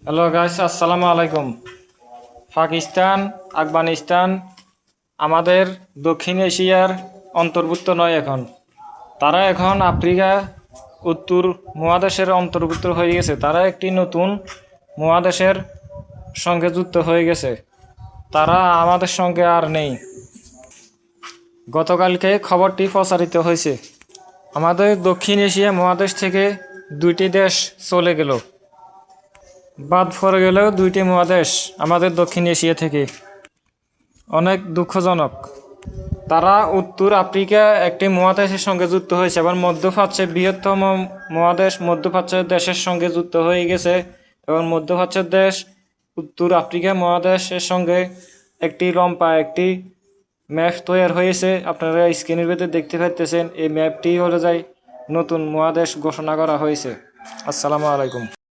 Hello guys, আসসালামু আলাইকুম। পাকিস্তান, আফগানিস্তান আমাদের দক্ষিণ এশিয়ার অন্তর্ভুক্ত নয় এখন। তারা এখন আফ্রিকা উত্তর মহাদেশের অন্তর্ভুক্ত হয়ে গেছে। তারা একটি নতুন মহাদেশের সঙ্গে যুক্ত হয়ে গেছে। তারা আমাদের সঙ্গে আর নেই। গতকালকে খবরটি প্রচারিত হয়েছে। আমাদের দক্ষিণ এশিয়া মহাদেশ থেকে দুইটি দেশ চলে গেল, বাদ পড়ে গেলেও দুইটি মহাদেশ আমাদের দক্ষিণ এশিয়া থেকে। অনেক দুঃখজনক। তারা উত্তর আফ্রিকা একটি মহাদেশের সঙ্গে যুক্ত হয়েছে, এবং মধ্যপ্রাচ্যের বৃহত্তম মহাদেশ মধ্যপ্রাচ্যের দেশের সঙ্গে যুক্ত হয়ে গেছে, এবং মধ্যপ্রাচ্যের দেশ উত্তর আফ্রিকা মহাদেশের সঙ্গে একটি একটি ম্যাপ তৈরি হয়েছে। আপনারা স্ক্রিনের ভেতরে দেখতে পাচ্ছেন, এই ম্যাপটি হলে নতুন মহাদেশ ঘোষণা করা হয়েছে। আসসালামু আলাইকুম।